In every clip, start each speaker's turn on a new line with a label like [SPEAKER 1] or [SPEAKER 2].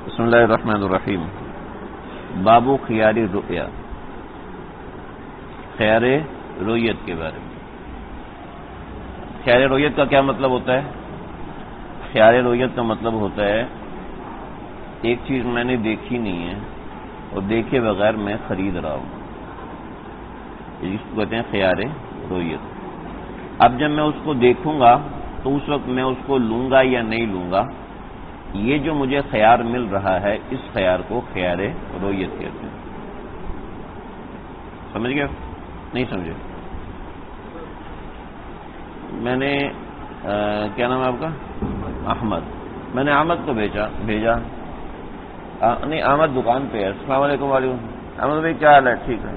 [SPEAKER 1] بسم اللہ الرحمن الرحیم. باب خیار رؤیا، خیار رویت کے بارے میں. خیار رویت کا کیا مطلب ہوتا ہے؟ خیار رویت کا مطلب ہوتا ہے ایک چیز میں نے دیکھی نہیں ہے اور دیکھے بغیر میں خرید رہا ہوں، اس کو کہتے ہیں خیار رویت. اب جب میں اس کو دیکھوں گا تو اس وقت میں اس کو لوں گا یا نہیں لوں گا، یہ جو مجھے خیار مل رہا ہے اس خیار کو خیار رویت کہتے ہیں. سمجھ گئے؟ نہیں سمجھے؟ میں نے کیا نام ہے آپ کا؟ احمد. میں نے احمد کو بھیجا نہیں، احمد دکان پہ ہے. السلام علیکم. وعلیکم. احمد بھائی کیا حال ہے؟ ٹھیک ہے.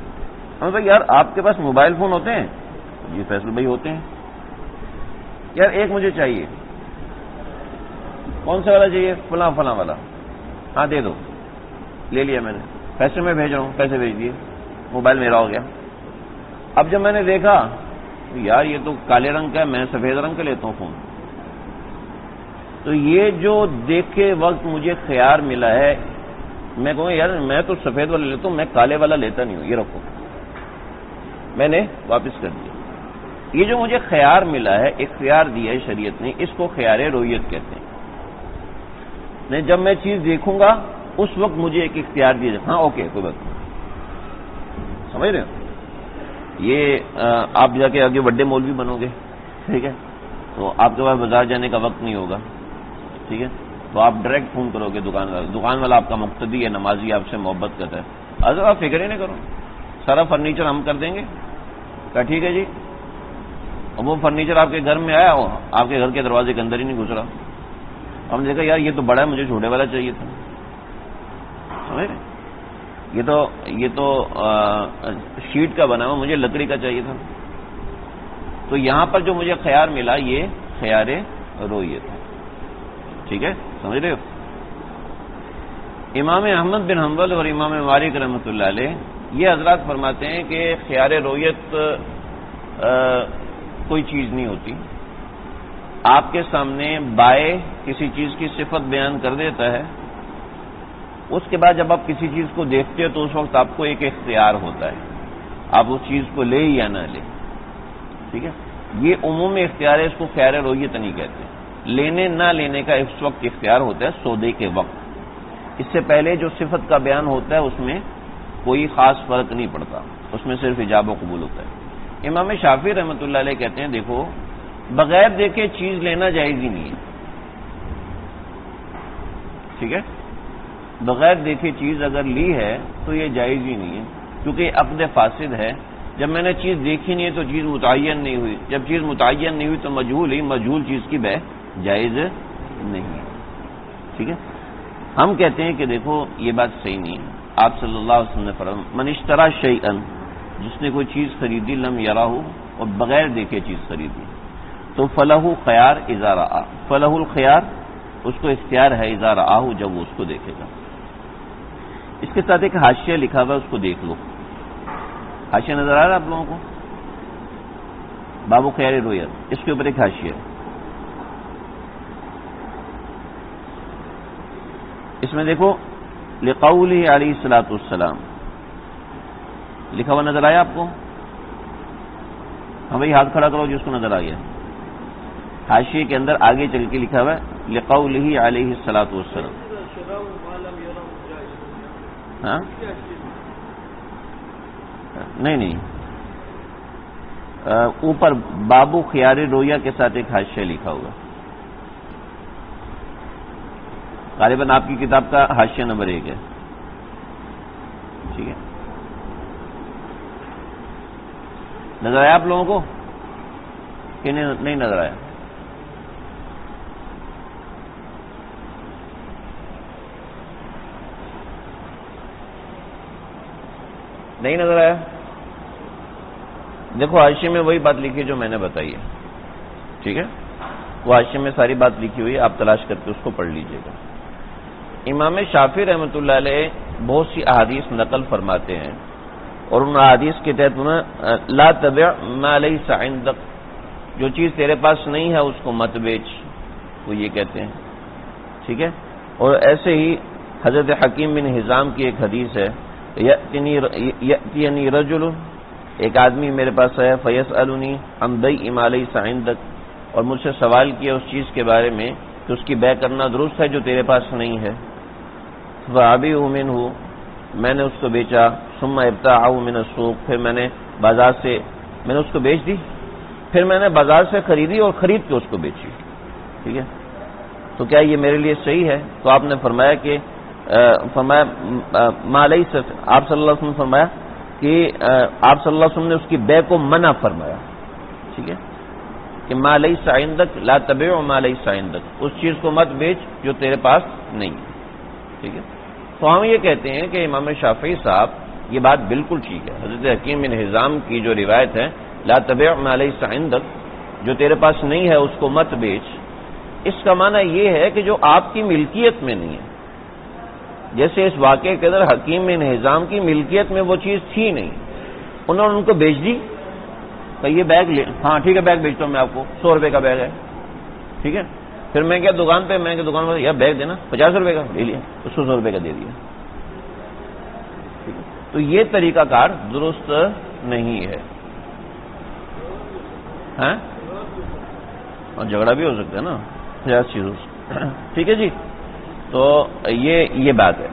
[SPEAKER 1] احمد بھائی یار آپ کے پاس موبائل فون ہوتے ہیں؟ جی فیصل بھائی ہوتے ہیں. یار ایک مجھے چاہیے. کون سا والا چاہیے؟ فلاں والا. ہاں دے دو. لے لیا میں نے. پیسے میں بھیج رہا ہوں، پیسے بھیج دیے، موبائل میرا ہو گیا. اب جب میں نے دیکھا یار یہ تو کالے رنگ کا ہے، میں سفید رنگ کا لیتا ہوں فون، تو یہ جو دیکھے وقت مجھے خیار ملا ہے، میں کہوں یار میں تو سفید والا لیتا ہوں، میں کالے والا لیتا نہیں ہوں، یہ رکھو. میں نے واپس کر دیا. یہ جو مجھے خیار ملا ہے، اختیار دیا ہے شریعت نے، اس کو خیار رویت کہتے ہیں. جب میں چیز دیکھوں گا اس وقت مجھے ایک اختیار دیا جائے. ہاں اوکے کوئی بات نہیں. سمجھ رہے ہو؟ یہ آپ جا کے آگے بڑے مولوی بنو گے، ٹھیک ہے، تو آپ کے پاس بازار جانے کا وقت نہیں ہوگا، ٹھیک ہے، تو آپ ڈائریکٹ فون کرو گے دکان والا آپ کا مقتدی ہے، نمازی، آپ سے محبت کرتا ہے. اگر آپ فکر ہی نہیں کرو، سارا فرنیچر ہم کر دیں گے. کہا ٹھیک ہے جی. وہ فرنیچر آپ کے گھر میں آیا، آپ کے گھر کے دروازے کے اندر ہی نہیں گزرا. ہم نے دیکھا یار یہ تو بڑا ہے، مجھے چھوٹے والا چاہیے تھا. سمجھ رہے؟ یہ تو شیٹ کا بنا ہوا، مجھے لکڑی کا چاہیے تھا. تو یہاں پر جو مجھے خیار ملا یہ خیار رویت ہے. ٹھیک ہے، سمجھ رہے ہو؟ امام احمد بن حنبل اور امام مالک رحمۃ اللہ علیہ یہ حضرات فرماتے ہیں کہ خیار رویت کوئی چیز نہیں ہوتی. آپ کے سامنے بائے کسی چیز کی صفت بیان کر دیتا ہے، اس کے بعد جب آپ کسی چیز کو دیکھتے ہو تو اس وقت آپ کو ایک اختیار ہوتا ہے، آپ اس چیز کو لے یا نہ لے. ٹھیک ہے، یہ عمومی اختیار ہے، اس کو خیار رویت نہیں کہتے. لینے نہ لینے کا اس وقت اختیار ہوتا ہے سودے کے وقت. اس سے پہلے جو صفت کا بیان ہوتا ہے اس میں کوئی خاص فرق نہیں پڑتا، اس میں صرف ایجاب و قبول ہوتا ہے. امام شافعی رحمۃ اللہ علیہ کہتے ہیں دیکھو بغیر دیکھے چیز لینا جائز ہی نہیں ہے. ٹھیک ہے، بغیر دیکھے چیز اگر لی ہے تو یہ جائز ہی نہیں ہے، کیونکہ یہ عقد فاسد ہے. جب میں نے چیز دیکھی نہیں ہے تو چیز متعین نہیں ہوئی، جب چیز متعین نہیں ہوئی تو مجہول چیز کی بے جائز نہیں ہے. ٹھیک ہے، ہم کہتے ہیں کہ دیکھو یہ بات صحیح نہیں ہے. آپ صلی اللہ علیہ وسلم نے فرمایا من اشتری شیئا، جس نے کوئی چیز خریدی لم یراہ، اور بغیر دیکھے چیز خریدی، تو فلہ خیار اذا رآ، فلہ الخیار، اس کو اختیار ہے اذا رآہ، جب وہ اس کو دیکھے گا. اس کے ساتھ ایک حاشیہ لکھا ہوا ہے، اس کو دیکھ لو. حاشیہ نظر آ رہا ہے آپ لوگوں کو؟ باب خیار رویت، اس کے اوپر ایک حاشیہ ہے. اس میں دیکھو لقولہ علیہ الصلوۃ والسلام لکھا ہوا نظر آیا آپ کو؟ ہاں بھائی ہاتھ کھڑا کرو جس کو نظر آ گیا. حاشیے کے اندر آگے چل کے لکھا ہوا ہے لقولہ علیہ الصلوۃ والسلام. ہاں نہیں اوپر بابو خیار رویا کے ساتھ ایک حاشیہ لکھا ہوگا. غالباً آپ کی کتاب کا حاشیہ نمبر 1 ہے. ٹھیک ہے، نظر آیا آپ لوگوں کو کہ نہیں نظر آیا؟ نہیں نظر آیا؟ دیکھو حاشیے میں وہی بات لکھی جو میں نے بتائی ہے. ٹھیک ہے، وہ حاشیے میں ساری بات لکھی ہوئی ہے، آپ تلاش کر کے اس کو پڑھ لیجئے گا. امام شافعی رحمۃ اللہ علیہ بہت سی احادیث نقل فرماتے ہیں، اور ان احادیث کے تحت لا تبع ما لیس عندک، جو چیز تیرے پاس نہیں ہے اس کو مت بیچ، وہ یہ کہتے ہیں. ٹھیک ہے، اور ایسے ہی حضرت حکیم بن حزام کی ایک حدیث ہے، یأتینی رجل، ایک آدمی میرے پاس آیا، فیسألنی عن بیع ما لیس عندک، اور مجھ سے سوال کیا اس چیز کے بارے میں کہ اس کی بیع کرنا درست ہے جو تیرے پاس نہیں ہے، فابیع منہ، میں نے اس کو بیچا، ثم ابتاعہ من السوق، پھر میں نے بازار سے میں نے اس کو بیچ دی، پھر میں نے بازار سے خریدی اور خرید کے اس کو بیچی، ٹھیک ہے، تو کیا یہ میرے لیے صحیح ہے؟ تو آپ نے فرمایا کہ ما لیس، آپ صلی اللہ علیہ وسلم فرمایا کہ آپ صلی اللہ علیہ وسلم نے اس کی بیع کو منع فرمایا، ٹھیک ہے، کہ ما لیس عندک لا تبیع ما لیس عندک، اس چیز کو مت بیچ جو تیرے پاس نہیں ہے، ٹھیک ہے۔ تو ہم یہ کہتے ہیں کہ امام شافعی صاحب یہ بات بالکل ٹھیک ہے، حضرت حکیم بن حزام کی جو روایت ہے لا تبیع ما لیس عندک، جو تیرے پاس نہیں ہے اس کو مت بیچ، اس کا معنی یہ ہے کہ جو آپ کی ملکیت میں نہیں ہے، جیسے اس واقعے کے اندر حکیم بن حزام کی ملکیت میں وہ چیز تھی نہیں، انہوں نے ان کو بیچ دی، کہ یہ بیگ لے، ہاں ٹھیک ہے بیگ بیچتا ہوں میں آپ کو، 100 روپے کا بیگ ہے، ٹھیک ہے، پھر میں کیا دکان پہ یا بیگ دینا 50 روپے کا، لے لیا، اس کو 100 روپے کا دے دیا، تو یہ طریقہ کار درست نہیں ہے، ہاں اور جھگڑا بھی ہو سکتا ہے نا 50 چیزوں سے، ٹھیک ہے جی، تو یہ بات ہے،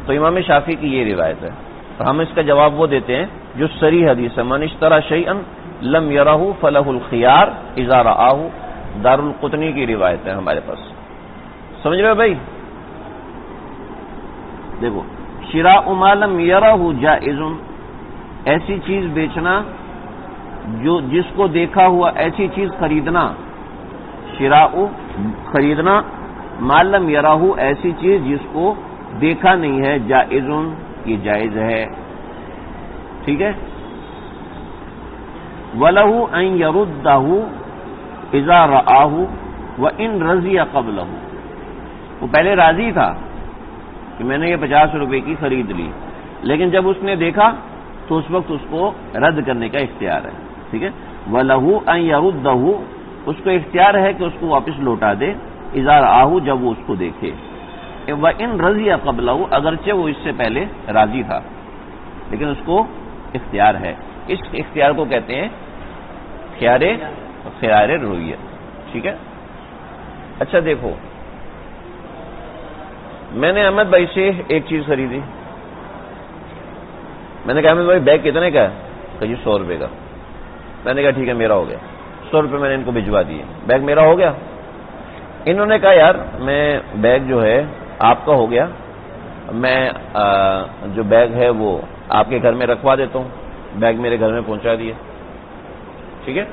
[SPEAKER 1] تو امام شافعی کی یہ روایت ہے، اور ہم اس کا جواب وہ دیتے ہیں جو صریح حدیث ہے، من اشترى شیئا لم یرہ فلہ الخیار اذا رآہ، دار القطنی کی روایت ہے ہمارے پاس، سمجھ رہے ہو بھائی؟ دیکھو شراء ما لم یرہ جائز، ایسی چیز بیچنا جو جس کو دیکھا ہوا، ایسی چیز خریدنا، شراء خریدنا، ما لم یرہ ایسی چیز جس کو دیکھا نہیں ہے، جائز یہ جائز ہے، ٹھیک ہے، وَلَهُ أَن يَرُدَّهُ إِذَا رَآهُ وَإِن رَضِيَ قَبْلَهُ، وہ پہلے راضی تھا کہ میں نے یہ 50 روپے کی خرید لی، لیکن جب اس نے دیکھا تو اس وقت اس کو رد کرنے کا اختیار ہے، ٹھیک ہے، وَلَهُ أَن يَرُدَّهُ، اس کو اختیار ہے کہ اس کو واپس لوٹا دے، إِذَا رَآهُ جب وہ اس کو دیکھے، وَإِن رَضِيَ قَبْلَهُ اگرچہ وہ اس سے پہلے راضی تھا لیکن اس کو اختیار ہے، اس اختیار کو کہتے ہیں خیار رویت، ٹھیک ہے۔ اچھا دیکھو، میں نے احمد بھائی سے ایک چیز خریدی، میں نے کہا احمد بھائی بیگ کتنے کا ہے؟ کہ جی 100 روپے کا، میں نے کہا ٹھیک ہے میرا ہو گیا، 100 روپے میں نے ان کو بھجوا دیے، بیگ میرا ہو گیا۔ انہوں نے کہا یار میں بیگ جو ہے آپ کا ہو گیا، میں جو بیگ ہے وہ آپ کے گھر میں رکھوا دیتا ہوں، بیگ میرے گھر میں پہنچا دیے، ٹھیک ہے۔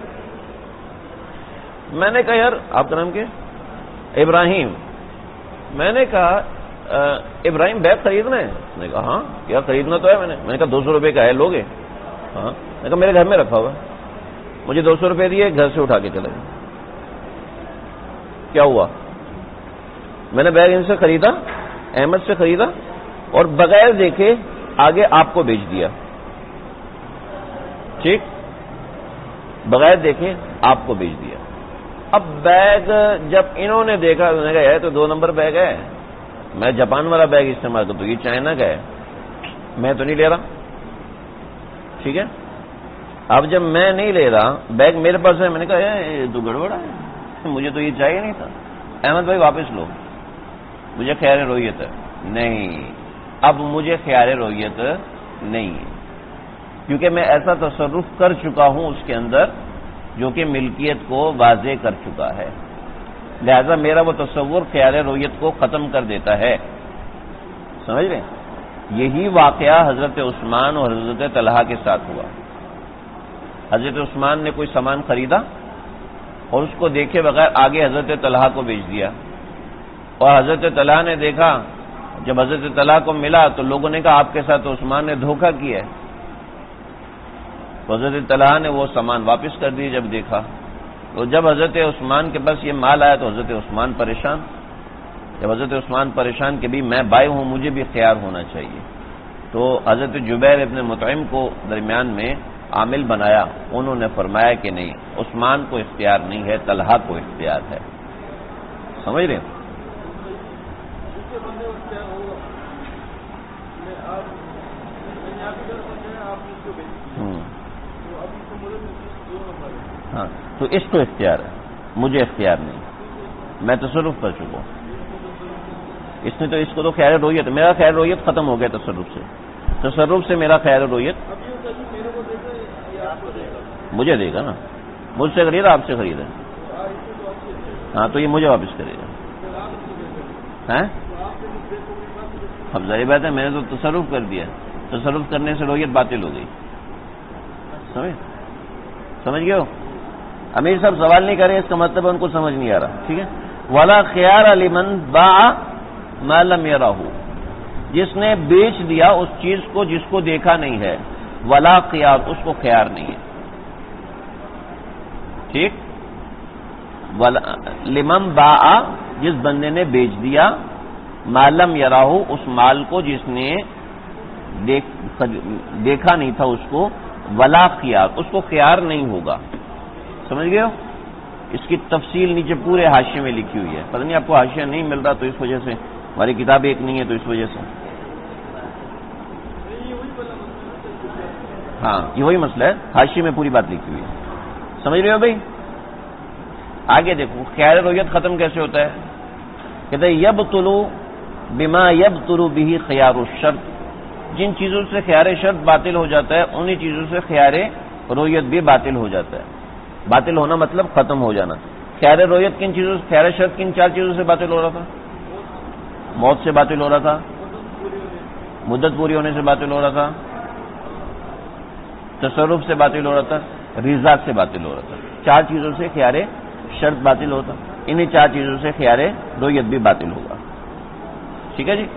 [SPEAKER 1] میں نے کہا یار آپ کا نام کیا؟ ابراہیم۔ میں نے کہا ابراہیم بیگ خریدنا ہے؟ اس نے کہا ہاں کیا خریدنا تو ہے، میں نے کہا 200 روپے کا ہے، لوگے؟ ہاں، میں نے کہا میرے گھر میں رکھا ہوا، مجھے 200 روپے دیے، گھر سے اٹھا کے چلے گئے، کیا ہوا؟ میں نے بیگ ان سے خریدا، احمد سے خریدا، اور بغیر دیکھے آگے آپ کو بیچ دیا، ٹھیک، بغیر دیکھے آپ کو بیچ دیا۔ اب بیگ جب انہوں نے دیکھا، انہوں نے کہا یہ تو 2 نمبر بیگ ہے، میں جاپان والا بیگ استعمال کرتا ہوں، یہ چائنا کا ہے، میں تو نہیں لے رہا، ٹھیک ہے۔ اب جب میں نہیں لے رہا، بیگ میرے پاس ہے، میں نے کہا یہ تو گڑبڑ ہے، مجھے تو یہ چاہیے نہیں تھا، احمد بھائی واپس لو، مجھے خیال رویت ہے نہیں، اب مجھے خیال رویت نہیں ہے، کیونکہ میں ایسا تصرف کر چکا ہوں اس کے اندر جو کہ ملکیت کو واضح کر چکا ہے، لہذا میرا وہ تصور خیال رویت کو ختم کر دیتا ہے، سمجھ رہے ہیں؟ یہی واقعہ حضرت عثمان اور حضرت طلحہ کے ساتھ ہوا۔ حضرت عثمان نے کوئی سامان خریدا اور اس کو دیکھے بغیر آگے حضرت طلحہ کو بیچ دیا، اور حضرت طلحہ نے دیکھا، جب حضرت طلحہ کو ملا تو لوگوں نے کہا آپ کے ساتھ عثمان نے دھوکہ کیا ہے، تو حضرت طلحہ نے وہ سامان واپس کر دی جب دیکھا، تو جب حضرت عثمان کے پاس یہ مال آیا تو حضرت عثمان پریشان، جب حضرت عثمان پریشان کہ بھی میں بھائی ہوں، مجھے بھی اختیار ہونا چاہیے، تو حضرت جبیر ابن مطعم کو درمیان میں عامل بنایا، انہوں نے فرمایا کہ نہیں، عثمان کو اختیار نہیں ہے، طلحہ کو اختیار ہے، سمجھ رہے ہیں؟ ہاں تو اس کو اختیار ہے، مجھے اختیار نہیں، میں تصرف کر چکا ہوں۔ اس نے تو اس کو تو خیر رویت، میرا خیر رویت ختم ہو گیا تصرف سے میرا خیر رویت مجھے دے گا نا، مجھ سے خریدا آپ سے خریدا، ہاں تو یہ مجھے واپس کرے گا۔ اب ظاہر بات ہے میں نے تو تصرف کر دیا، تصرف کرنے سے رویت باطل ہو گئی، سمجھ گئے ہو؟ امیر صاحب سوال نہیں کرے، اس کا مطلب ان کو سمجھ نہیں آ رہا، ٹھیک ہے۔ ولا خیار لمن باع ما لم یرہ، جس نے بیچ دیا اس چیز کو جس کو دیکھا نہیں ہے، ولا خیار، اس کو خیار نہیں ہے، ٹھیک۔ لمن باع، جس بندے نے بیچ دیا، ما لم یرہ، اس مال کو جس نے دیکھا نہیں تھا اس کو، ولا خیار، اس کو خیار نہیں ہوگا، سمجھ گئے ہو؟ اس کی تفصیل نیچے پورے حاشیے میں لکھی ہوئی ہے، پتہ نہیں آپ کو حاشیہ نہیں مل رہا تو اس وجہ سے، ہماری کتاب ایک نہیں ہے تو اس وجہ سے، ہاں یہ وہی مسئلہ ہے، حاشیے میں پوری بات لکھی ہوئی ہے، سمجھ رہے ہو بھائی؟ آگے دیکھو خیار رویت ختم کیسے ہوتا ہے، کہتے ہیں یبطل بما یبطل به خیار الشرط، جن چیزوں سے خیار شرط باطل ہو جاتا ہے انہی چیزوں سے خیار رویت بھی باطل ہو جاتا ہے۔ باطل ہونا مطلب ختم ہو جانا۔ خیار رویت کن چیزوں سے، خیار شرط کن چار چیزوں سے باطل ہو رہا تھا؟ موت سے باطل ہو رہا تھا، مدت پوری ہونے سے باطل ہو رہا تھا، تصرف سے باطل ہو رہا تھا، رضا سے باطل ہو رہا تھا، چار چیزوں سے خیار شرط باطل ہوتا، انہی چار چیزوں سے خیار رویت بھی باطل ہوگا، ٹھیک ہے جی۔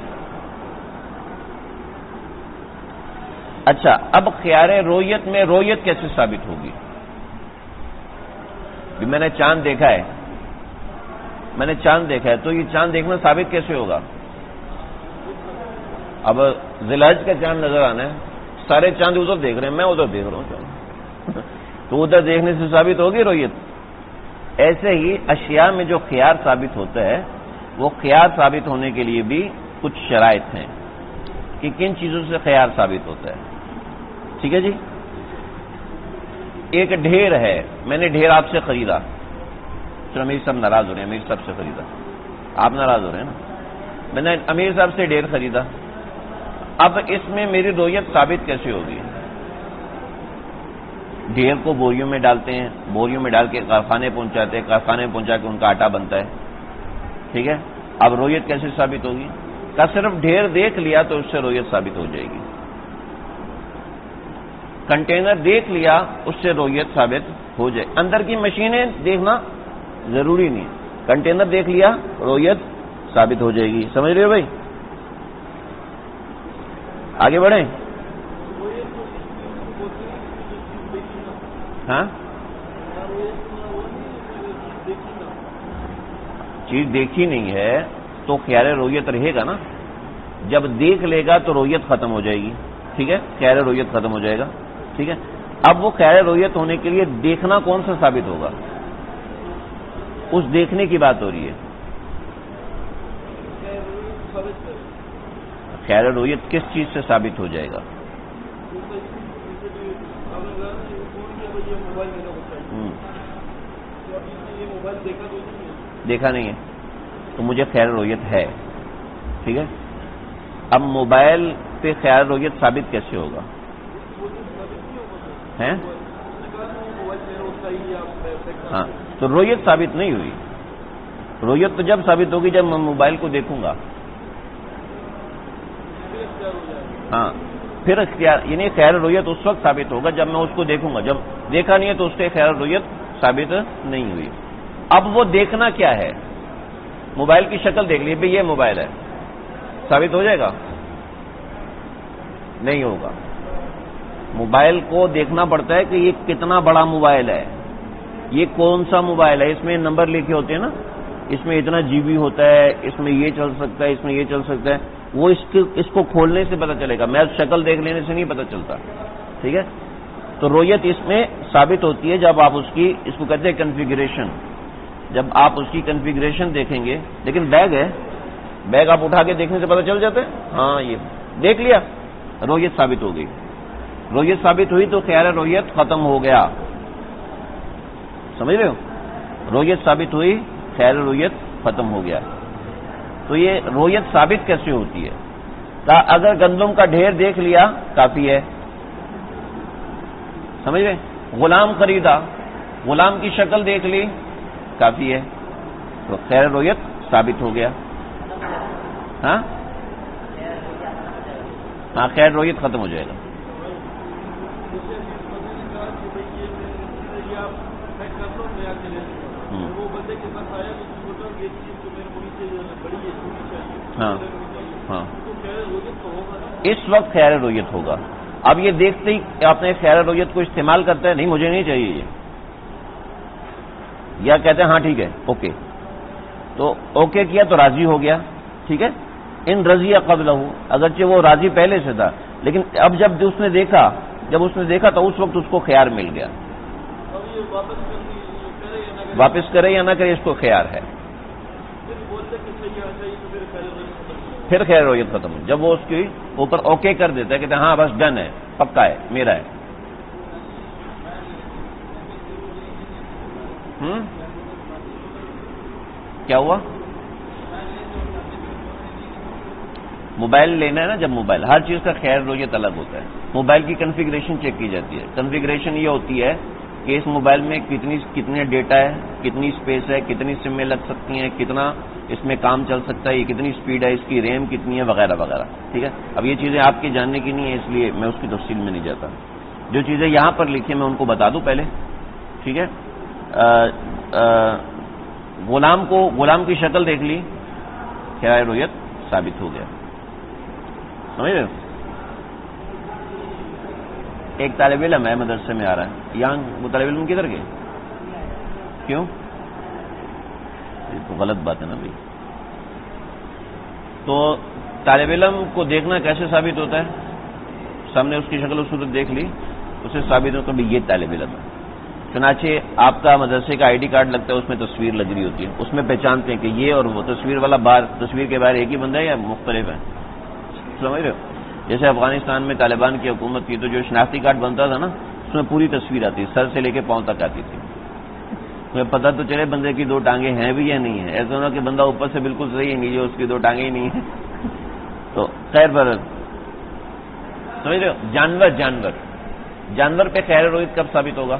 [SPEAKER 1] اچھا اب خیار رویت میں رویت کیسے ثابت ہوگی؟ میں نے چاند دیکھا ہے، تو یہ چاند دیکھنا ثابت کیسے ہوگا؟ اب ذی الحج کا چاند نظر آنا ہے، سارے چاند ادھر دیکھ رہے ہیں، میں ادھر دیکھ رہا ہوں چاند تو ادھر دیکھنے سے ثابت ہوگی رویت؟ ایسے ہی اشیاء میں جو خیار ثابت ہوتا ہے وہ خیار ثابت ہونے کے لیے بھی کچھ شرائط ہیں کہ کن چیزوں سے خیار ثابت ہوتا ہے، ٹھیک ہے جی۔ ایک ڈھیر ہے، میں نے ڈھیر آپ سے خریدا، چلو امیر صاحب ناراض ہو رہے ہیں، امیر صاحب سے خریدا، آپ ناراض ہو رہے ہیں نا، میں نے امیر صاحب سے ڈھیر خریدا، اب اس میں میری رویت ثابت کیسے ہوگی؟ ڈھیر کو بوریوں میں ڈالتے ہیں، بوریوں میں ڈال کے کارخانے پہنچاتے ہیں، کارخانے میں پہنچا کے ان کا آٹا بنتا ہے، ٹھیک ہے۔ اب رویت کیسے ثابت ہوگی؟ کہ صرف ڈھیر دیکھ لیا تو اس سے رویت ثابت ہو جائے گی، کنٹینر دیکھ لیا اس سے رویت ثابت ہو جائے، اندر کی مشینیں دیکھنا ضروری نہیں، کنٹینر دیکھ لیا رویت ثابت ہو جائے گی، سمجھ رہے ہو بھائی؟ آگے بڑھیں، ہاں چیز دیکھی نہیں ہے تو خیال رویت رہے گا نا، جب دیکھ لے گا تو رویت ختم ہو جائے گی، ٹھیک ہے، خیال رویت ختم ہو جائے گا، ٹھیک ہے۔ اب وہ خیال رویت ہونے کے لیے دیکھنا کون سا ثابت ہوگا؟ اس دیکھنے کی بات ہو رہی ہے، خیال رویت کس چیز سے ثابت ہو جائے گا؟ دیکھا نہیں ہے تو مجھے خیال رویت ہے، ٹھیک ہے۔ اب موبائل پہ خیال رویت ثابت کیسے ہوگا؟ ہیں؟ ہاں تو رویت ثابت نہیں ہوئی، رویت تو جب ثابت ہوگی جب میں موبائل کو دیکھوں گا، ہاں پھر اختیار، یعنی خیال رویت اس وقت ثابت ہوگا جب میں اس کو دیکھوں گا، جب دیکھا نہیں ہے تو اس سے خیال رویت ثابت نہیں ہوئی۔ اب وہ دیکھنا کیا ہے؟ موبائل کی شکل دیکھ لی، بھئی یہ موبائل ہے، ثابت ہو جائے گا؟ نہیں ہوگا، موبائل کو دیکھنا پڑتا ہے کہ یہ کتنا بڑا موبائل ہے، یہ کون سا موبائل ہے، اس میں نمبر لکھے ہوتے ہیں نا، اس میں اتنا جی بی ہوتا ہے، اس میں یہ چل سکتا ہے، اس میں یہ چل سکتا ہے، وہ اس کو کھولنے سے پتہ چلے گا، میں شکل دیکھ لینے سے نہیں پتہ چلتا، ٹھیک ہے۔ تو رویت اس میں ثابت ہوتی ہے جب آپ اس کو کہتے ہیں کنفیگریشن، جب آپ اس کی کنفیگریشن دیکھیں گے، لیکن بیگ ہے بیگ آپ اٹھا کے دیکھنے سے پتہ چل جاتا ہے ہاں یہ دیکھ لیا، رویت ثابت ہو گئی. رویت ثابت ہوئی تو خیال رویت ختم ہو گیا. سمجھ رہے ہو؟ رویت ثابت ہوئی، خیال رویت ختم ہو گیا. تو یہ رویت ثابت کیسے ہوتی ہے؟ اگر گندم کا ڈھیر دیکھ لیا کافی ہے. سمجھ رہے؟ غلام خریدا، غلام کی شکل دیکھ لی کافی ہے، تو خیر رویت ثابت ہو گیا. ہاں ہاں خیر رویت ختم ہو جائے گا. ہاں ہاں اس وقت خیر رویت ہوگا. اب یہ دیکھتے ہی آپ نے خیر رویت کو استعمال کرتا ہے، نہیں مجھے نہیں چاہیے یہ، یا کہتے ہیں ہاں ٹھیک ہے اوکے، تو اوکے کیا تو راضی ہو گیا. ٹھیک ہے، ان رضی قبلہ، اگرچہ وہ راضی پہلے سے تھا، لیکن اب جب اس نے دیکھا تو اس وقت اس کو خیار مل گیا. واپس کرے یا نہ کرے اس کو خیار ہے. پھر خیر رویت ختم ہو جب وہ اس کے اوپر اوکے کر دیتا ہے، کہتے ہیں ہاں بس ڈن ہے، پکا ہے، میرا ہے. کیا ہوا؟ موبائل لینا ہے نا، جب موبائل، ہر چیز کا خیر رویت الگ ہوتا ہے. موبائل کی کنفیگریشن چیک کی جاتی ہے. کنفیگریشن یہ ہوتی ہے کہ اس موبائل میں کتنے ڈیٹا ہے، کتنی اسپیس ہے، کتنی سمیں لگ سکتی ہیں، کتنا اس میں کام چل سکتا ہے، یہ کتنی سپیڈ ہے، اس کی ریم کتنی ہے، وغیرہ وغیرہ. ٹھیک ہے، اب یہ چیزیں آپ کی جاننے کی نہیں ہے، اس لیے میں اس کی تفصیل میں نہیں جاتا. جو چیزیں یہاں پر لکھی ہیں میں ان کو بتا دوں پہلے. ٹھیک ہے، غلام کی شکل دیکھ لی، خیر رویت ثابت ہو گیا. سمجھ رہے ہو؟ ایک طالب علم ہے مدرسے میں آ رہا ہے یہاں، وہ طالب علم کدھر گئے؟ کیوں؟ یہ تو غلط بات ہے نا بھائی. تو طالب علم کو دیکھنا کیسے ثابت ہوتا ہے؟ سامنے اس کی شکل و صورت دیکھ لی، اسے ثابت ہوتا ہے یہ طالب علم ہے. چنانچہ آپ کا مدرسے کا آئی ڈی کارڈ لگتا ہے، اس میں تصویر لگ رہی ہوتی ہے، اس میں پہچانتے ہیں کہ یہ اور وہ تصویر والا تصویر کے باہر ایک ہی بندہ ہے یا مختلف ہے. سمجھ رہے ہو؟ جیسے افغانستان میں طالبان کی حکومت کی تو جو شناختی کارڈ بنتا تھا نا، اس میں پوری تصویر آتی، سر سے لے کے پاؤں تک آتی تھی. تمہیں پتہ تو چلے بندے کی دو ٹانگیں ہیں بھی یا نہیں ہے. ایسا ہونا کہ بندہ اوپر سے بالکل صحیح ہے، نیچے اس کی دو ٹانگیں ہی نہیں ہیں. تو خیر برد. سمجھ رہے ہو؟ جانور پہ خیر رویت کب ثابت ہوگا؟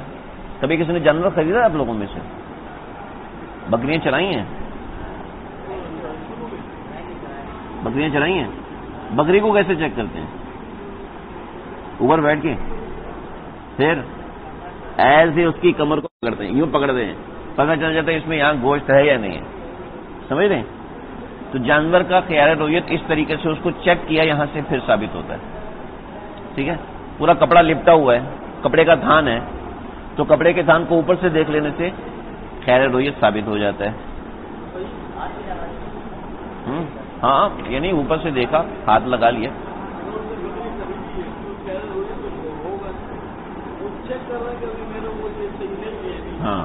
[SPEAKER 1] کبھی کسی نے جانور خریدا آپ لوگوں میں سے؟ بکریاں چلائی ہیں؟ بکری کو کیسے چیک کرتے ہیں؟ اوپر بیٹھ کے پھر ایسے اس کی کمر کو پکڑتے ہیں، یوں پکڑتے ہیں، پتہ چل جاتا ہے اس میں یہاں گوشت ہے یا نہیں ہے. سمجھ رہے ہیں؟ تو جانور کا خیال رویت اس طریقے سے اس کو چیک کیا، یہاں سے پھر ثابت ہوتا ہے. ٹھیک ہے، پورا کپڑا لپٹا ہوا ہے، کپڑے کا تھان ہے، تو کپڑے کے تھان کو اوپر سے دیکھ لینے سے خیر رویت ثابت ہو جاتا ہے. ہاں یعنی اوپر سے دیکھا، ہاتھ لگا لیا. ہاں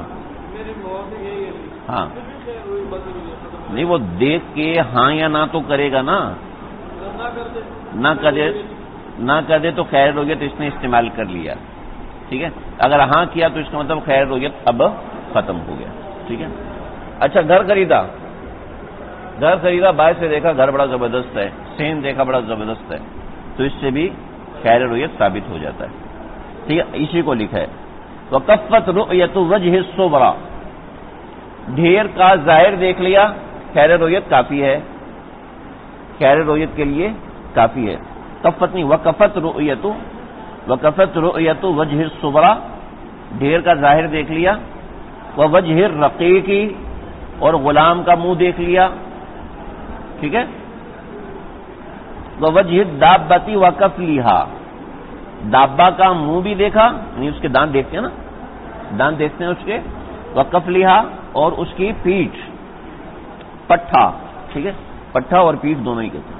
[SPEAKER 1] نہیں، وہ دیکھ کے ہاں یا نہ تو کرے گا نا. نہ کر دے تو خیر رویت اس نے استعمال کر لیا. ٹھیک ہے، اگر ہاں کیا تو اس کا مطلب خیر رویت اب ختم ہو گیا. ٹھیک ہے. اچھا، گھر خریدا، باہر سے دیکھا گھر بڑا زبردست ہے، سین دیکھا بڑا زبردست ہے، تو اس سے بھی خیر رویت ثابت ہو جاتا ہے. ٹھیک ہے، اسی کو لکھا ہے وَكَفَّتْ رُؤْيَةُ وَجْهِ الصُّبْرَى، ڈھیر کا ظاہر دیکھ لیا، خیر رویت کافی ہے، خیر رویت کے لیے کافی ہے. کفت نہیں، وَكَفَتْ رُؤْيَةُ وَجْهِ الصُّبْرَى، ڈھیر کا ظاہر دیکھ لیا، وَوَجْهِ الرَّقِيقِ، اور غلام کا منہ دیکھ لیا. ٹھیک ہے، وَوَجْهِ الدَّابَّةِ وَكَفْلِهَا، دابا کا منہ بھی دیکھا، یعنی اس کے دانت دیکھتے ہیں نا، دانت دیکھتے ہیں اس کے، وَكَفْلِهَا، اور اس کی پیٹھ، پٹھا. ٹھیک ہے، پٹھا اور پیٹھ دونوں ہی کہتے ہیں.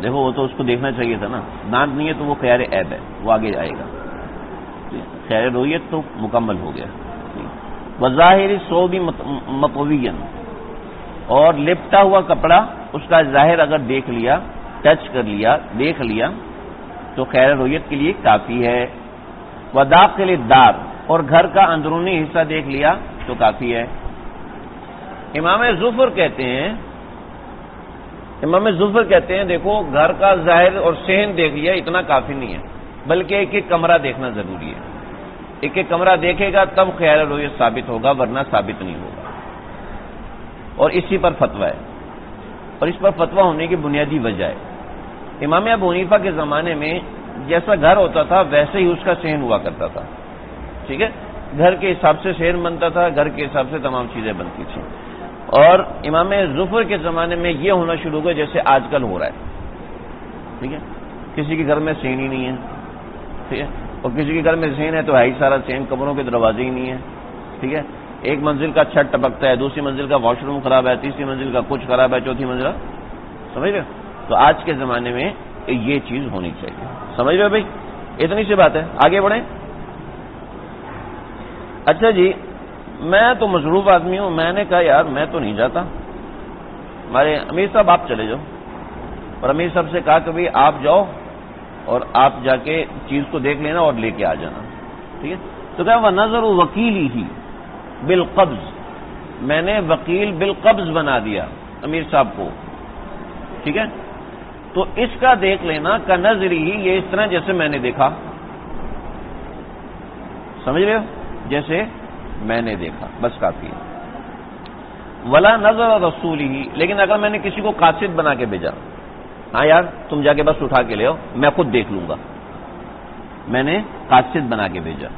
[SPEAKER 1] دیکھو وہ تو اس کو دیکھنا چاہیے تھا نا، دانت نہیں ہے تو وہ خیال عیب ہے، وہ آگے آئے گا. خیر رویت تو مکمل ہو گیا. وظاہر صوب مطویا، اور لپٹا ہوا کپڑا اس کا ظاہر اگر دیکھ لیا، ٹچ کر لیا، دیکھ لیا تو خیر رویت کے لیے کافی ہے. وداخل الدار، اور گھر کا اندرونی حصہ دیکھ لیا تو کافی ہے. امام ظفر کہتے ہیں دیکھو گھر کا ظاہر اور صحن دیکھ لیا اتنا کافی نہیں ہے، بلکہ ایک ایک کمرہ دیکھنا ضروری ہے. ایک ایک کمرہ دیکھے گا تب خیر رویت ثابت ہوگا، ورنہ ثابت نہیں ہوگا. اور اسی پر فتویٰ ہے، اور اس پر فتویٰ ہونے کی بنیادی وجہ ہے امام ابو حنیفہ کے زمانے میں جیسا گھر ہوتا تھا ویسے ہی اس کا صحن ہوا کرتا تھا. ٹھیک ہے، گھر کے حساب سے صحن بنتا تھا، گھر کے حساب سے تمام چیزیں بنتی تھیں. اور امام ظفر کے زمانے میں یہ ہونا شروع ہو گیا جیسے آج کل ہو رہا ہے. ٹھیک ہے، کسی کے گھر میں صحن ہی نہیں ہے. ٹھیک ہے، اور کسی کے گھر میں صحن ہے تو ہے ہی سارا صحن، کمروں کے دروازے ہی نہیں ہے. ٹھیک ہے، ایک منزل کا چھت ٹپکتا ہے، دوسری منزل کا واش روم خراب ہے، تیسری منزل کا کچھ خراب ہے، چوتھی منزل. سمجھ رہے؟ تو آج کے زمانے میں یہ چیز ہونی چاہیے. سمجھ رہے بھائی؟ اتنی سی بات ہے، آگے بڑھیں. اچھا جی، میں تو مصروف آدمی ہوں، میں نے کہا یار میں تو نہیں جاتا. ہمارے امیر صاحب آپ چلے جاؤ، اور امیر صاحب سے کہا کہ بھائی آپ جاؤ اور آپ جا کے چیز کو دیکھ لینا اور لے کے آ جانا. ٹھیک ہے، تو کہا وہ نظر وکیل ہی بالقبض، میں نے وکیل بالقبض بنا دیا امیر صاحب کو. ٹھیک ہے، تو اس کا دیکھ لینا کا نظر ہی، یہ اس طرح جیسے میں نے دیکھا. سمجھ رہے ہو؟ جیسے میں نے دیکھا، بس کافی ہے. ولا نظر رسول ہی، لیکن اگر میں نے کسی کو قاصد بنا کے بھیجا، ہاں یار تم جا کے بس اٹھا کے لے آؤ، میں خود دیکھ لوں گا. میں نے قاصد بنا کے بھیجا،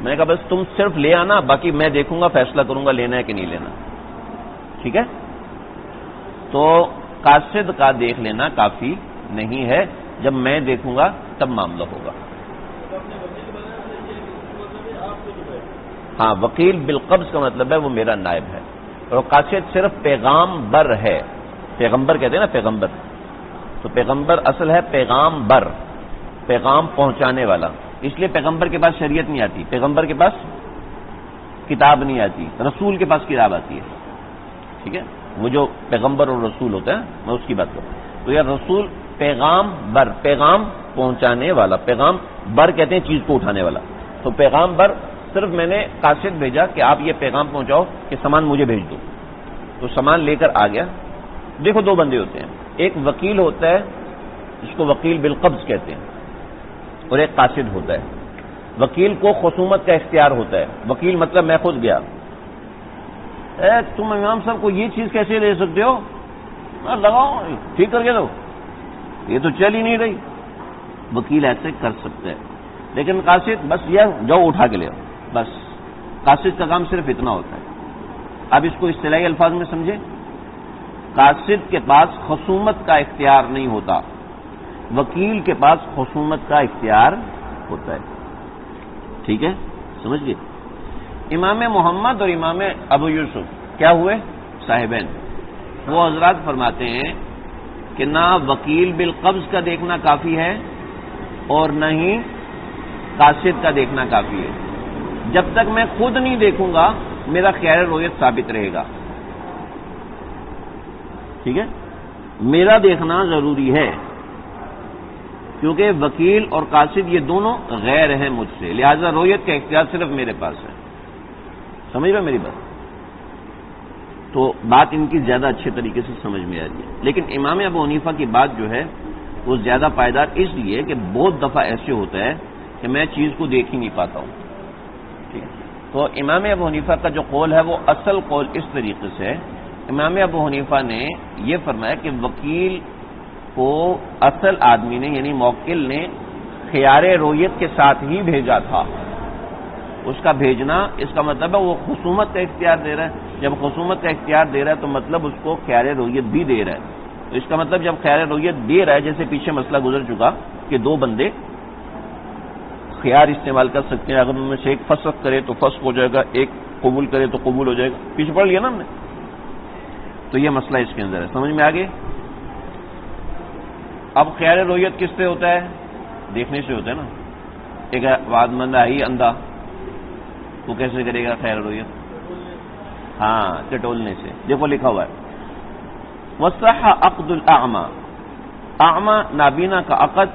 [SPEAKER 1] میں نے کہا بس تم صرف لے آنا، باقی میں دیکھوں گا، فیصلہ کروں گا لینا ہے کہ نہیں لینا. ٹھیک ہے، تو قاصد کا دیکھ لینا کافی نہیں ہے، جب میں دیکھوں گا تب معاملہ ہوگا. ہاں، وکیل بالقبض کا مطلب ہے وہ میرا نائب ہے، اور قاصد صرف پیغام بر ہے. پیغمبر کہتے ہیں نا، پیغمبر، تو پیغمبر اصل ہے پیغام بر، پیغام پہنچانے والا. اس لیے پیغمبر کے پاس شریعت نہیں آتی، پیغمبر کے پاس کتاب نہیں آتی، رسول کے پاس کتاب آتی ہے. ٹھیک ہے، وہ جو پیغمبر اور رسول ہوتا ہے میں اس کی بات کروں. تو یہ رسول پیغام بر، پیغام پہنچانے والا، پیغام بر کہتے ہیں چیز کو اٹھانے والا. تو پیغام بر صرف میں نے قاصد بھیجا کہ آپ یہ پیغام پہنچاؤ کہ سامان مجھے بھیج دو، تو سامان لے کر آ گیا. دیکھو دو بندے ہوتے ہیں، ایک وکیل ہوتا ہے جس کو وکیل بالقبض کہتے ہیں، اور ایک قاصد ہوتا ہے. وکیل کو خصومت کا اختیار ہوتا ہے. وکیل مطلب میں خود گیا، تم امام صاحب کو یہ چیز کیسے دے سکتے ہو، لگاؤ ٹھیک کر کے دو، یہ تو چل ہی نہیں رہی. وکیل ایسے کر سکتا ہے، لیکن قاصد بس یہ جاؤ اٹھا کے لے آؤ، بس. قاصد کا کام صرف اتنا ہوتا ہے. اب اس کو اصطلاحی الفاظ میں سمجھے، قاصد کے پاس خصومت کا اختیار نہیں ہوتا، وکیل کے پاس خصومت کا اختیار ہوتا ہے. ٹھیک ہے، سمجھ گئے؟ امام محمد اور امام ابو یوسف کیا ہوئے؟ صاحبین. وہ حضرات فرماتے ہیں کہ نہ وکیل بالقبض کا دیکھنا کافی ہے اور نہ ہی قاصد کا دیکھنا کافی ہے. جب تک میں خود نہیں دیکھوں گا میرا خیر رویت ثابت رہے گا. ٹھیک ہے، میرا دیکھنا ضروری ہے، کیونکہ وکیل اور قاصد یہ دونوں غیر ہیں مجھ سے، لہذا رویت کا اختیار صرف میرے پاس ہے. سمجھ رہے میری بات؟ تو بات ان کی زیادہ اچھے طریقے سے سمجھ میں آ رہی ہے. لیکن امام ابو حنیفہ کی بات جو ہے وہ زیادہ پائیدار اس لیے کہ بہت دفعہ ایسے ہوتا ہے کہ میں چیز کو دیکھ ہی نہیں پاتا ہوں. ٹھیک ہے، تو امام ابو حنیفہ کا جو قول ہے وہ اصل قول اس طریقے سے ہے. امام ابو حنیفہ نے یہ فرمایا کہ وکیل کو اصل آدمی نے یعنی موکل نے خیار رویت کے ساتھ ہی بھیجا تھا. اس کا بھیجنا اس کا مطلب ہے وہ خصومت کا اختیار دے رہا ہے. جب خصومت کا اختیار دے رہا ہے تو مطلب اس کو خیار رویت بھی دے رہا ہے. تو اس کا مطلب جب خیار رویت دے رہا ہے، جیسے پیچھے مسئلہ گزر چکا کہ دو بندے خیار استعمال کر سکتے ہیں، اگر ان میں سے ایک فسخ کرے تو فسخ ہو جائے گا، ایک قبول کرے تو قبول ہو جائے گا. پیچھے پڑھ لیا نا ہم نے، تو یہ مسئلہ اس کے اندر ہے. سمجھ میں آگے؟ اب خیار رویت کس سے ہوتا ہے؟ دیکھنے سے ہوتا ہے نا. ایک بعد بندہ ہے ہی اندھا، وہ کیسے کرے گا خیر رویت؟ ہاں ٹٹولنے سے. دیکھو لکھا ہوا ہے وصح عقد الاعمى، اعمى نابینا کا عقد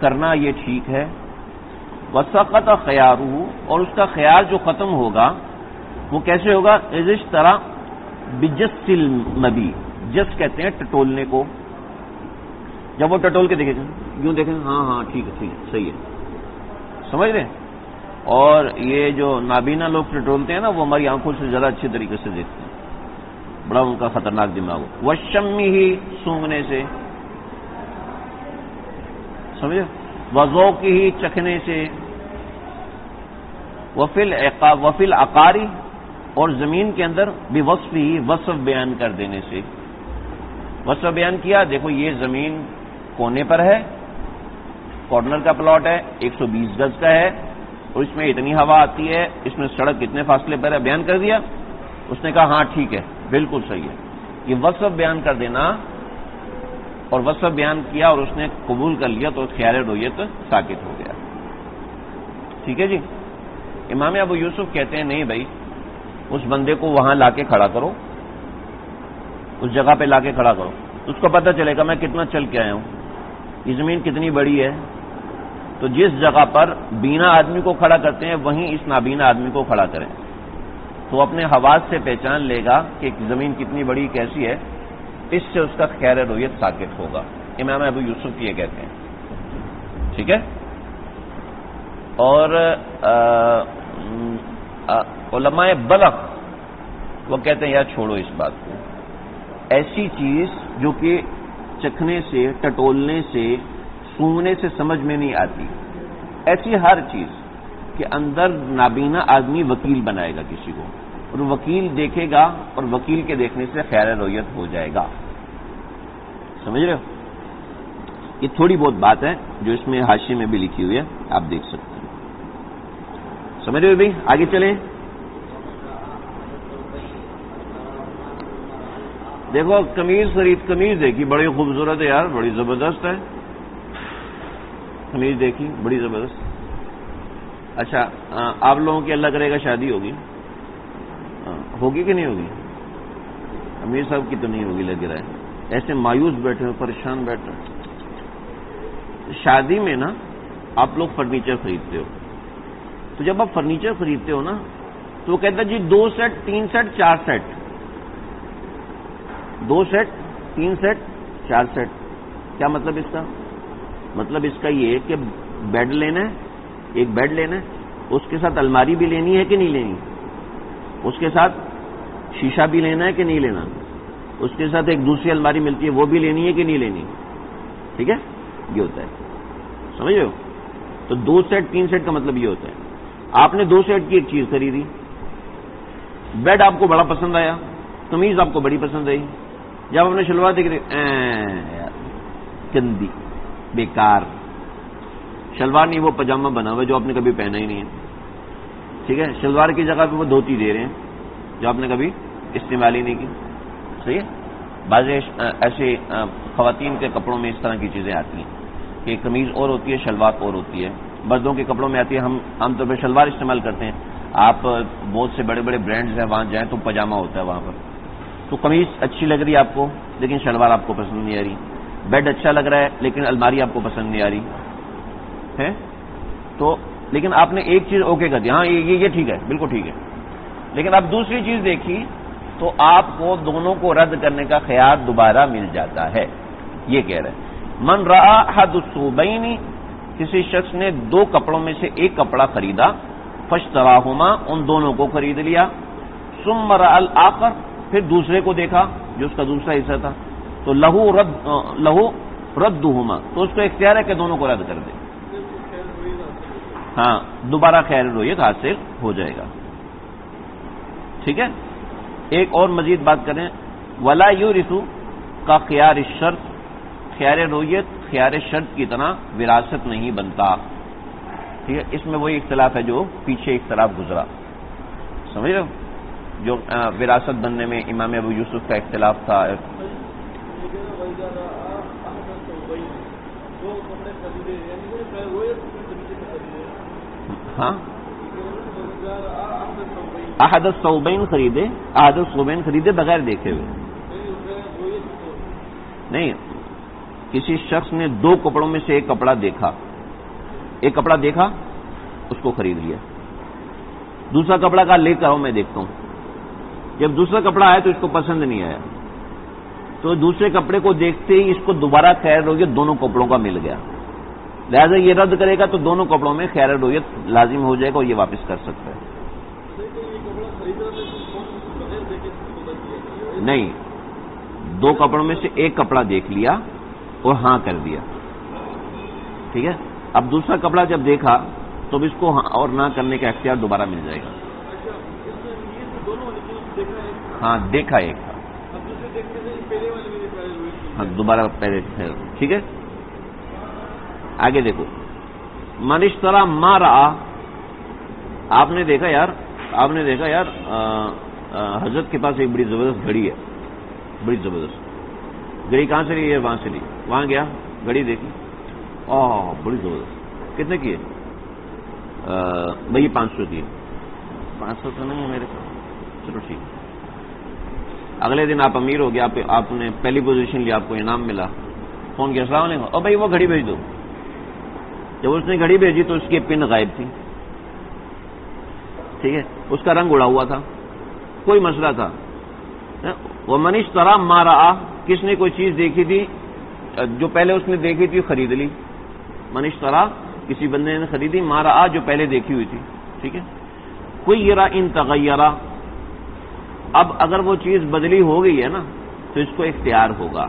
[SPEAKER 1] کرنا یہ ٹھیک ہے. وسقط خیارہ، اور اس کا خیار جو ختم ہوگا وہ کیسے ہوگا؟ اس طرح بجس المبی، جس کہتے ہیں ٹٹولنے کو. جب وہ ٹٹول کے دیکھے گا یوں دیکھیں ہاں ہاں ٹھیک ہے صحیح ہے، سمجھ رہے ہیں؟ اور یہ جو نابینا لوگ ٹٹولتے ہیں نا وہ ہماری آنکھوں سے زیادہ اچھے طریقے سے دیکھتے ہیں، بڑا ان کا خطرناک دماغ ہو. وشمی ہی، سونگنے سے، سمجھے؟ وذوق ہی، چکھنے سے. وفی العقاری، اور زمین کے اندر بھی وصف ہی، وصف بیان کر دینے سے. وصف بیان کیا، دیکھو یہ زمین کونے پر ہے، کارنر کا پلاٹ ہے، 120 گز کا ہے، اور اس میں اتنی ہوا آتی ہے، اس میں سڑک کتنے فاصلے پر ہے، بیان کر دیا. اس نے کہا ہاں ٹھیک ہے بالکل صحیح ہے. یہ وصف بیان کر دینا، اور وصف بیان کیا اور اس نے قبول کر لیا تو خیال رویت ساکت ہو گیا. ٹھیک ہے جی. امام ابو یوسف کہتے ہیں نہیں بھائی، اس بندے کو وہاں لا کے کھڑا کرو، اس جگہ پہ لا کے کھڑا کرو، اس کو پتہ چلے گا میں کتنا چل کے آیا ہوں، یہ زمین کتنی بڑی ہے. تو جس جگہ پر بینا آدمی کو کھڑا کرتے ہیں وہیں اس نابینا آدمی کو کھڑا کریں، تو اپنے حواس سے پہچان لے گا کہ زمین کتنی بڑی کیسی ہے، اس سے اس کا خیر رویت ساکت ہوگا. امام ابو یوسف یہ کہتے ہیں. ٹھیک ہے. اور علماء بلغ وہ کہتے ہیں یار چھوڑو اس بات کو، ایسی چیز جو کہ چکھنے سے، ٹٹولنے سے، سونگنے سے سمجھ میں نہیں آتی، ایسی ہر چیز کہ اندر نابینا آدمی وکیل بنائے گا کسی کو، اور وکیل دیکھے گا اور وکیل کے دیکھنے سے خیر رویت ہو جائے گا. سمجھ رہے ہو؟ یہ تھوڑی بہت بات ہے جو اس میں حاشیے میں بھی لکھی ہوئی ہے، آپ دیکھ سکتے ہیں. سمجھ رہے ہو بھائی؟ آگے چلیں. دیکھو قمیض خرید، قمیض دیکھی بڑی خوبصورت ہے یار، بڑی زبردست ہے، قمیض دیکھی بڑی زبردست. اچھا آپ لوگوں کی اللہ کرے گا شادی ہوگی، ہوگی کہ نہیں ہوگی؟ امیر صاحب کی تو نہیں ہوگی لگ رہا ہے، ایسے مایوس بیٹھے ہو، پریشان بیٹھے ہو. شادی میں نا آپ لوگ فرنیچر خریدتے ہو، تو جب آپ فرنیچر خریدتے ہو نا تو وہ کہتا ہے جی 2 set 3 set 4 set, 2 set 3 set 4 set. کیا مطلب اس کا؟ مطلب اس کا یہ ہے کہ بیڈ لینا ہے، ایک بیڈ لینا ہے، اس کے ساتھ الماری بھی لینی ہے کہ نہیں لینی، اس کے ساتھ شیشہ بھی لینا ہے کہ نہیں لینا، اس کے ساتھ ایک دوسری الماری ملتی ہے وہ بھی لینی ہے کہ نہیں لینی. ٹھیک ہے، یہ ہوتا ہے. سمجھ رہے ہو؟ تو 2 سیٹ 3 سیٹ کا مطلب یہ ہوتا ہے. آپ نے 2 سیٹ کی ایک چیز خریدی، بیڈ آپ کو بڑا پسند آیا، قمیض آپ کو بڑی پسند آئی، جب آپ نے شلوار دیکھ رہے گندی بیکار شلوار، نہیں وہ پاجامہ بنا ہوا جو آپ نے کبھی پہنا ہی نہیں ہے. ٹھیک ہے، شلوار کی جگہ پہ وہ دھوتی دے رہے ہیں جو آپ نے کبھی استعمال ہی نہیں کی. صحیح ہے. بعض ایسے خواتین کے کپڑوں میں اس طرح کی چیزیں آتی ہیں کہ قمیض اور ہوتی ہے، شلوار اور ہوتی ہے. مردوں کے کپڑوں میں آتی ہے، ہم عام طور پہ شلوار استعمال کرتے ہیں. آپ بہت سے بڑے بڑے برانڈز ہیں وہاں جائیں تو پاجامہ ہوتا ہے وہاں پر. تو قمیض اچھی لگ رہی ہے آپ کو لیکن شلوار آپ کو پسند نہیں آ رہی، بیڈ اچھا لگ رہا ہے لیکن الماری آپ کو پسند نہیں آ رہی ہے. تو لیکن آپ نے ایک چیز اوکے کر دی، ہاں یہ ٹھیک ہے، بالکل ٹھیک ہے. لیکن اب دوسری چیز دیکھی تو آپ کو دونوں کو رد کرنے کا خیال دوبارہ مل جاتا ہے. یہ کہہ رہے ہیں من رأى احد الثوبین، کسی شخص نے 2 کپڑوں میں سے ایک کپڑا خریدا، فاشتراہما، ان دونوں کو خرید لیا، ثم رأى الآخر، پھر دوسرے کو دیکھا جو اس کا دوسرا حصہ تھا، تو لہو ردہما، تو اس کو اختیار ہے کہ دونوں کو رد کر دے. ہاں دوبارہ خیر رویت حاصل ہو جائے گا. ٹھیک ہے. ایک اور مزید بات کریں، ولا یورث کا خیار الشرط، خیار رویت خیار شرط کی طرح وراثت نہیں بنتا. ٹھیک ہے. اس میں وہی اختلاف ہے جو پیچھے اختلاف گزرا، سمجھ رہے ہو، جو وراثت بننے میں امام ابو یوسف کا اختلاف تھا. ہاں احد الثوبین خریدے، احد الثوبین خریدے بغیر دیکھے ہوئے نہیں، کسی شخص نے دو کپڑوں میں سے ایک کپڑا دیکھا، ایک کپڑا دیکھا اس کو خرید لیا، دوسرا کپڑا کا لے کر آؤ میں دیکھتا ہوں، جب دوسرا کپڑا آیا تو اس کو پسند نہیں آیا، تو دوسرے کپڑے کو دیکھتے ہی اس کو دوبارہ خیر رویت دونوں کپڑوں کا مل گیا، لہذا یہ رد کرے گا تو دونوں کپڑوں میں خیر رویت لازم ہو جائے گا اور یہ واپس کر سکتا ہے۔ نہیں، دو کپڑوں میں سے ایک کپڑا دیکھ لیا اور ہاں کر دیا، ٹھیک ہے، اب دوسرا کپڑا جب دیکھا تو اس کو ہاں اور نہ کرنے کا اختیار دوبارہ مل جائے گا۔ ہاں دیکھا ایک تھا، ہاں دوبارہ پہلے، ٹھیک ہے۔ آگے دیکھو، من اشترى ما رأى، آپ نے دیکھا یار حضرت کے پاس ایک بڑی زبردست گھڑی ہے، بڑی زبردست گھڑی، کہاں سے لی ہے؟ وہاں سے لی، وہاں گیا گھڑی دیکھی، بڑی زبردست، کتنے کی ہے؟ بھائی 500 کی ہے، 500 تو نہیں ہے میرے پاس، چلو ٹھیک ہے۔ اگلے دن آپ امیر ہو گیا، آپ نے پہلی پوزیشن لی، آپ کو انعام ملا، فون کیا السلام علیکم، اور بھائی وہ گھڑی بھیج دو۔ جب اس نے گھڑی بھیجی تو اس کی پن غائب تھی، ٹھیک ہے، اس کا رنگ اڑا ہوا تھا، کوئی مسئلہ تھا۔ وہ من اشترى ما رأى، کس نے کوئی چیز دیکھی تھی جو پہلے اس نے دیکھی تھی خرید لی، من اشترى کسی بندے نے خریدی، ما رأى جو پہلے دیکھی ہوئی تھی، ٹھیک ہے۔ خیر ان تغیر، اب اگر وہ چیز بدلی ہو گئی ہے نا تو اس کو اختیار ہوگا،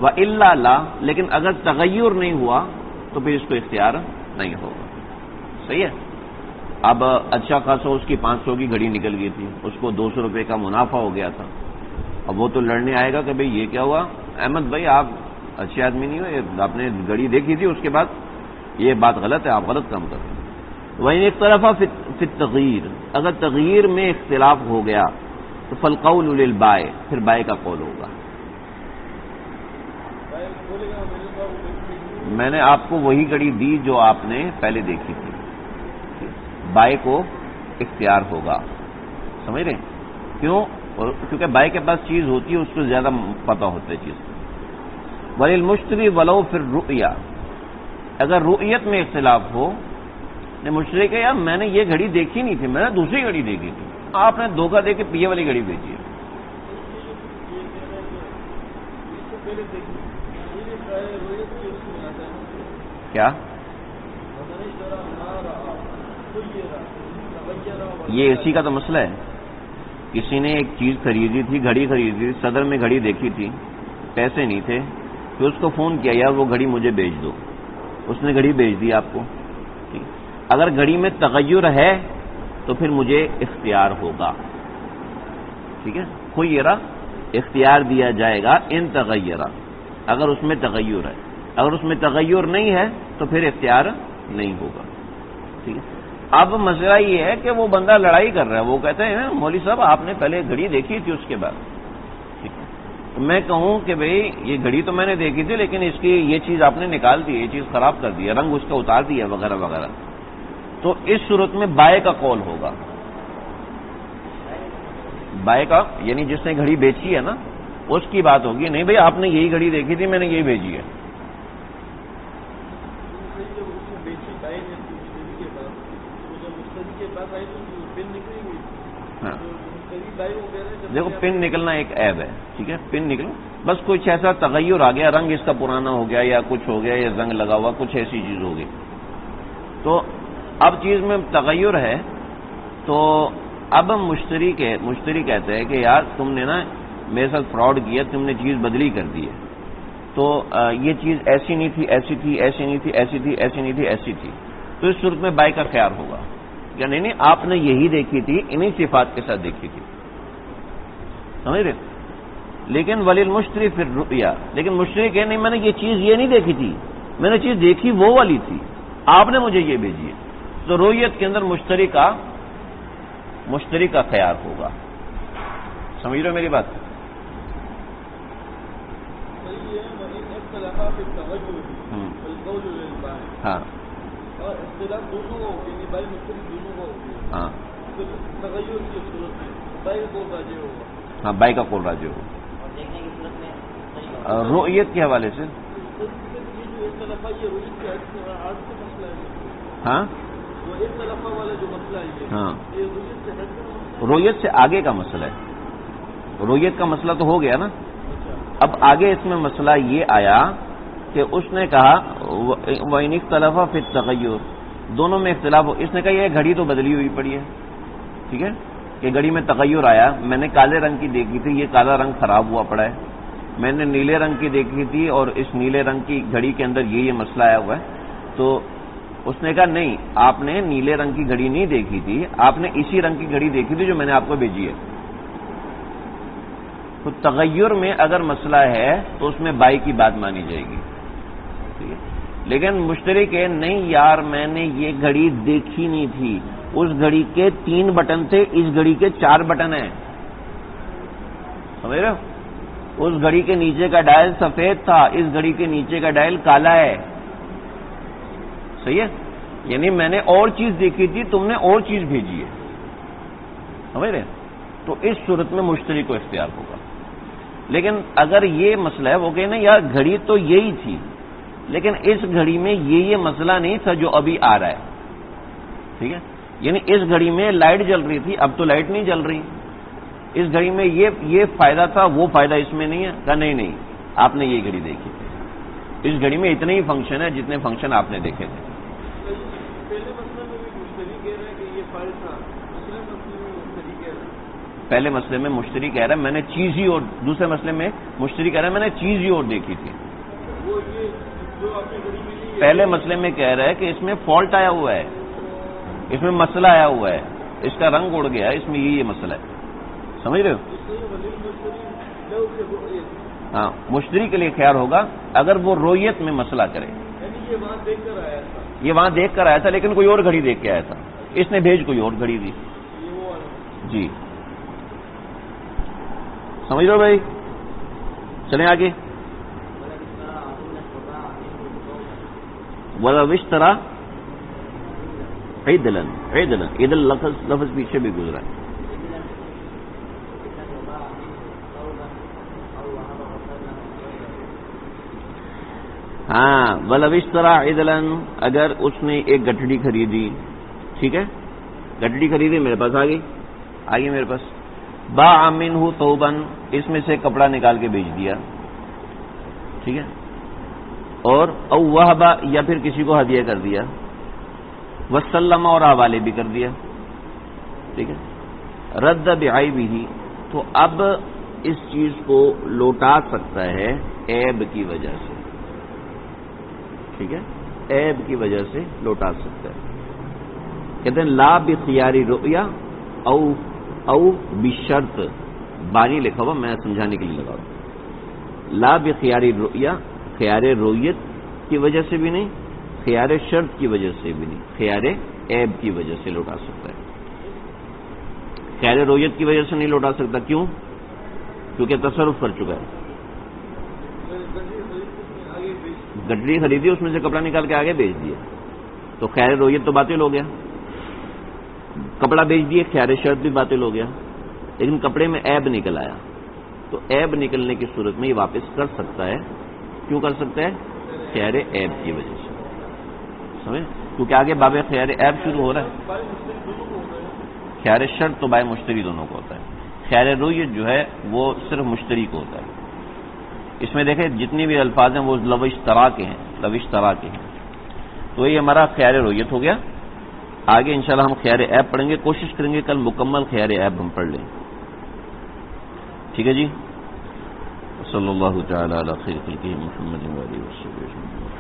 [SPEAKER 1] وَإِلَّا لَا، لیکن اگر تغیر نہیں ہوا تو پھر اس کو اختیار نہیں ہوگا، صحیح ہے۔ اب اچھا خاصا اس کی 500 کی گھڑی نکل گئی تھی، اس کو 200 روپے کا منافع ہو گیا تھا، اب وہ تو لڑنے آئے گا کہ بھئی یہ کیا ہوا، احمد بھائی آپ اچھے آدمی نہیں ہو، آپ نے گھڑی دیکھی تھی، اس کے بعد یہ بات غلط ہے، آپ غلط کام کر رہے ہیں۔ وَإِنِ اخْتَلَفَ فِي التَّغْيِيرِ، اگر تغییر میں اختلاف ہو گیا تو فَالْقَوْلُ لِلْبَائِعِ، پھر بائع کا قول ہوگا۔ میں نے آپ کو وہی گھڑی دی جو آپ نے پہلے دیکھی تھی، بائع کو اختیار ہوگا، سمجھ رہے ہیں؟ کیوں؟ کیونکہ بائع کے پاس چیز ہوتی ہے، اس کو زیادہ پتہ ہوتا ہے چیز۔ وَلِلْمُشْتَرِي وَلَوْ فِي الرُّؤْيَا، اگر رؤیت میں اختلاف ہو، مشتری کہ یار میں نے یہ گھڑی دیکھی نہیں تھی، میں نے دوسری گھڑی دیکھی تھی، آپ نے دھوکہ دے کے پیے والی گھڑی بھیجی ہے۔ کیا یہ اسی کا تو مسئلہ ہے، کسی نے ایک چیز خریدی تھی، گھڑی خریدی تھی، صدر میں گھڑی دیکھی تھی، پیسے نہیں تھے، پھر اس کو فون کیا یار وہ گھڑی مجھے بیچ دو، اس نے گھڑی بیچ دی آپ کو، اگر گھڑی میں تغیر ہے تو پھر مجھے اختیار ہوگا، ٹھیک ہے، خیر اختیار دیا جائے گا ان تغیر، اگر اس میں تغیر ہے، اگر اس میں تغیر نہیں ہے تو پھر اختیار نہیں ہوگا، ٹھیک ہے۔ اب مسئلہ یہ ہے کہ وہ بندہ لڑائی کر رہا ہے، وہ کہتے ہیں مولوی صاحب آپ نے پہلے گھڑی دیکھی تھی اس کے بعد، ٹھیک ہے، میں کہوں کہ بھئی یہ گھڑی تو میں نے دیکھی تھی لیکن اس کی یہ چیز آپ نے نکال دی، یہ چیز خراب کر دی، رنگ اس کا اتار دیا وغیرہ وغیرہ، تو اس صورت میں بائع کا قول ہوگا، بائع کا یعنی جس نے گھڑی بیچی ہے نا اس کی بات ہوگی، نہیں بھئی آپ نے یہی گھڑی دیکھی تھی، میں نے یہی بھیجی ہے۔ ہاں دیکھو پن نکلنا ایک عیب ہے، ٹھیک ہے، پن نکلو، بس کچھ ایسا تغیر آ گیا، رنگ اس کا پرانا ہو گیا یا کچھ ہو گیا یا زنگ لگا ہوا، کچھ ایسی چیز ہو گئی، تو اب چیز میں تغیر ہے، تو اب مشتری کہتے ہیں کہ یار تم نے نا میرے ساتھ فراڈ کیا، تم نے چیز بدلی کر دی ہے، تو یہ چیز ایسی نہیں تھی، ایسی تھی، ایسی نہیں تھی، ایسی تھی، ایسی نہیں تھی، ایسی تھی، تو اس صورت میں بائع کا خیار ہوگا یا نہیں آپ نے یہی دیکھی تھی، انہی صفات کے ساتھ دیکھی تھی، سمجھ رہے؟ لیکن وللمشتری فی الرؤیا، لیکن مشتری کہ نہیں میں نے یہ چیز یہ نہیں دیکھی تھی، میں نے چیز دیکھی وہ والی تھی، آپ نے مجھے یہ بھیجی ہے، تو رؤیت کے اندر مشتری کا خیار ہوگا، سمجھ رہے ہو میری بات؟ ہاں ہاں ہاں بائی کا قول راجع ہوگا. رؤیت کے حوالے سے ہاں ہاں رؤیت سے آگے کا مسئلہ ہے. رؤیت کا مسئلہ تو ہو گیا نا. اب آگے اس میں مسئلہ یہ آیا کہ اس نے کہا وَإِنِ اخْتَلَفَ فِي التَّغَيُّرِ، دونوں میں اختلاف ہو. اس نے کہا یہ گھڑی تو بدلی ہوئی پڑی ہے، ٹھیک ہے، کہ گھڑی میں تغیر آیا. میں نے کالے رنگ کی دیکھی تھی، یہ کالا رنگ خراب ہوا پڑا ہے. میں نے نیلے رنگ کی دیکھی تھی اور اس نیلے رنگ کی گھڑی کے اندر یہ مسئلہ آیا ہوا ہے. تو اس نے کہا نہیں، آپ نے نیلے رنگ کی گھڑی نہیں دیکھی تھی، آپ نے اسی رنگ کی گھڑی دیکھی تھی جو میں نے آپ کو بھیجی ہے. تو تغیر میں اگر مسئلہ ہے تو اس میں بائی کی بات مانی جائے گی، ٹھیک ہے. لیکن مشتری کے نہیں یار میں نے یہ گھڑی دیکھی نہیں تھی، اس گھڑی کے 3 بٹن تھے، اس گھڑی کے 4 بٹن ہیں، سمجھ رہے ہو؟ اس گھڑی کے نیچے کا ڈائل سفید تھا، اس گھڑی کے نیچے کا ڈائل کالا ہے. صحیح ہے، یعنی میں نے اور چیز دیکھی تھی، تم نے اور چیز بھیجی ہے، سمجھ رہے؟ تو اس صورت میں مشتری کو اختیار ہوگا. لیکن اگر یہ مسئلہ ہے وہ کہ نا یار گھڑی تو یہی تھی لیکن اس گھڑی میں یہ مسئلہ نہیں تھا جو ابھی آ رہا ہے، ٹھیک ہے، یعنی اس گھڑی میں لائٹ جل رہی تھی، اب تو لائٹ نہیں جل رہی. اس گھڑی میں یہ فائدہ تھا، وہ فائدہ اس میں نہیں ہے. کہا نہیں آپ نے یہ گھڑی دیکھی تھی، اس گھڑی میں اتنے ہی فنکشن ہے جتنے فنکشن آپ نے دیکھے تھے. پہلے مسئلے میں مشتری کہہ رہا ہے میں نے چیز ہی اور، دوسرے مسئلے میں مشتری کہہ رہا ہے میں نے چیز ہی اور دیکھی تھی. پہلے مسئلے میں کہہ رہا ہے کہ اس میں فالٹ آیا ہوا ہے، اس میں مسئلہ آیا ہوا ہے، اس کا رنگ اڑ گیا، اس میں یہ مسئلہ ہے. سمجھ رہے ہو؟ ہاں مشتری کے لیے خیال ہوگا اگر وہ رؤیت میں مسئلہ کرے. یہ وہاں دیکھ کر آیا تھا لیکن کوئی اور گھڑی دیکھ کے آیا تھا، اس نے بھیج کوئی اور گھڑی دی. جی سمجھ رہو بھائی؟ چلیں آگے. وَلَوِ اشْتَرَىٰ عِدْلًا، عِدْل لفظ پیچھے بھی گزرا ہے. ہاں وَلَوِ اشْتَرَىٰ عِدْلًا، اگر اس نے ایک گٹھڑی خریدی، ٹھیک ہے، گٹھڑی خریدی میرے پاس آگئی میرے پاس. باع منہ ثوبا، اس میں سے کپڑا نکال کے بیچ دیا، ٹھیک ہے، اور او وہبا یا پھر کسی کو ہدیہ کر دیا، وسلم اور حوالے بھی کر دیا، ٹھیک ہے. رد بعیبہ، تو اب اس چیز کو لوٹا سکتا ہے عیب کی وجہ سے، ٹھیک ہے، عیب کی وجہ سے لوٹا سکتا ہے. کہتے ہیں لا بخیار رؤیا او بشرط، بانی لکھا ہوا میں سمجھانے کے لیے لگا ہوں. لا بخیار رؤیا، خیار رؤیت کی وجہ سے بھی نہیں، خیار شرط کی وجہ سے بھی نہیں، خیار عیب کی وجہ سے لوٹا سکتا ہے. خیار رؤیت کی وجہ سے نہیں لوٹا سکتا، کیوں؟ کیونکہ تصرف کر چکا ہے. گٹری خریدی، اس میں سے کپڑا نکال کے آگے بیچ دیا، تو خیار رؤیت تو باطل ہو گیا. کپڑا بیچ دیے، خیار شرط بھی باطل ہو گیا. لیکن کپڑے میں عیب نکل آیا، تو عیب نکلنے کی صورت میں یہ واپس کر سکتا ہے. کیوں کر سکتا ہے؟ خیار عیب کی وجہ سے، سمجھ؟ کیونکہ آگے باب خیار عیب شروع ہو رہا ہے. خیار شرط تو بائے مشتری دونوں کو ہوتا ہے، خیار رؤیت جو ہے وہ صرف مشتری کو ہوتا ہے. اس میں دیکھیں جتنی بھی الفاظ ہیں وہ لو اشترا کے ہیں، تو یہ ہمارا خیار رؤیت ہو گیا. آگے انشاءاللہ ہم خیار عیب پڑھیں گے، کوشش کریں گے کل مکمل خیار عیب ہم پڑھ لیں، ٹھیک ہے جی. صلی اللہ تعالی علی خیر خلقہ محمد و آلہ وصحبہ اجمعین.